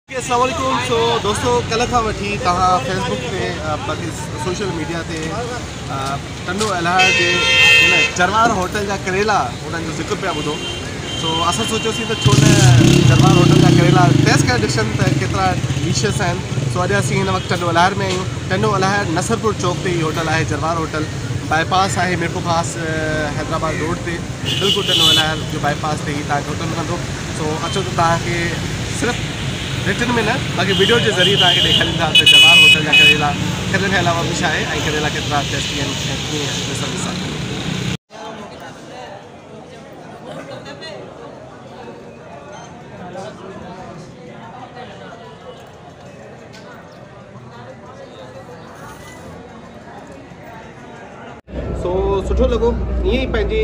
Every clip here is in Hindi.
अस्सलाम वालेकुम। सो दोस्तों कल खां वठी तव्हां फेसबुक ते बाक़ी सोशल मीडिया ते टन्नू अलाह जे हिन जरवार होटल जा करेला उन्हनि जो ज़िक्र पिया ॿुधो। सो असां सोचियोसीं त छो न जरवार होटल जा करेला टेस्ट करे ॾिसनि त केतिरा डिशियस आहिनि। सो अॼु असीं हिन वक़्तु टन्नू अलाह में आहियूं। टन्नू अलाह नसरपुर चौक ते ही होटल आहे, जरवार होटल बाईपास आहे मीरपुर खास हैदराबाद रोड ते, बिल्कुलु टन्नू अलाह जो बाईपास ते ही तव्हांखे होटल मिलंदो। सो अचो त तव्हांखे सिर्फ़ु रिटर्न में न बाक़ी वीडियो के ज़रिए तव्हांखे ॾेखारींदा त जरवार होटल जा करेला करेले के अलावा बि छा आहे ऐं करेला केतिरा टेस्टी आहिनि ऐं कीअं ॾिसंदा। सो सुठो लॻो। ईअं ई पंहिंजे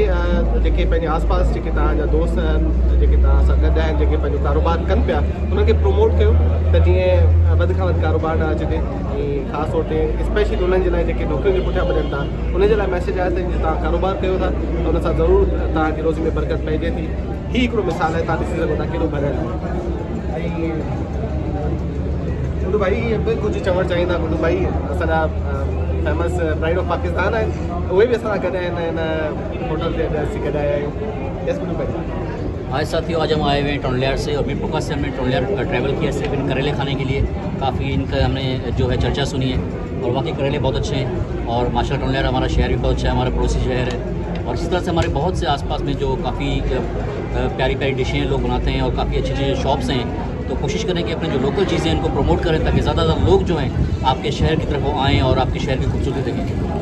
जेके पंहिंजे आस पास जेके तव्हांजा दोस्त आहिनि, जेके तव्हां सां गॾु आहिनि, जेके पंहिंजो कारोबार कनि पिया, उन्हनि खे प्रोमोट कयो त जीअं वधि खां वधि कारोबार न अचे। ऐं ख़ासि तौर ते स्पेशली उन्हनि जे लाइ जेके नौकरियुनि जे पुठियां भॼनि था, उन्हनि जे लाइ मैसेज आहे त तव्हां कारोबार कयो था त उन सां ज़रूरु तव्हांजी रोज़ी में बरकत पइजे थी। हीउ हिकिड़ो मिसाल आहे, तव्हां ॾिसी सघो था केॾो भरियल आहे। ऐं गुड्डू भाई बि कुझु चवणु चाहींदा। गुड्डू भाई असांजा फेमस प्राइड ऑफ पाकिस्तान आहिनि, उहे भी असां गॾु आहिनि हिन होटल ते असीं गॾु आया आहियूं। यस गुड्डू भाई। आज साथियों, आज हम आए हुए हैं टोनलियार से और मीरपुर से हमने टोनलियार ट्रैवल किया सिर्फ इन करेले खाने के लिए। काफ़ी इनका हमने जो है चर्चा सुनी है और वाकई करेले बहुत अच्छे हैं और माशाल्लाह टोनलियार हमारा शहर भी बहुत अच्छा है, हमारा पड़ोसी शहर है। और इसी तरह से हमारे बहुत से आसपास में जो काफ़ी प्यारी प्यारी डिशें लोग बनाते हैं और काफ़ी अच्छी अच्छी शॉप्स हैं। तो कोशिश करें कि अपने जो लोकल चीज़ें हैं इनको प्रमोट करें ताकि ज़्यादा लोग जो हैं आपके शहर की तरफ आएँ और आपके शहर की खूबसूरती देखें।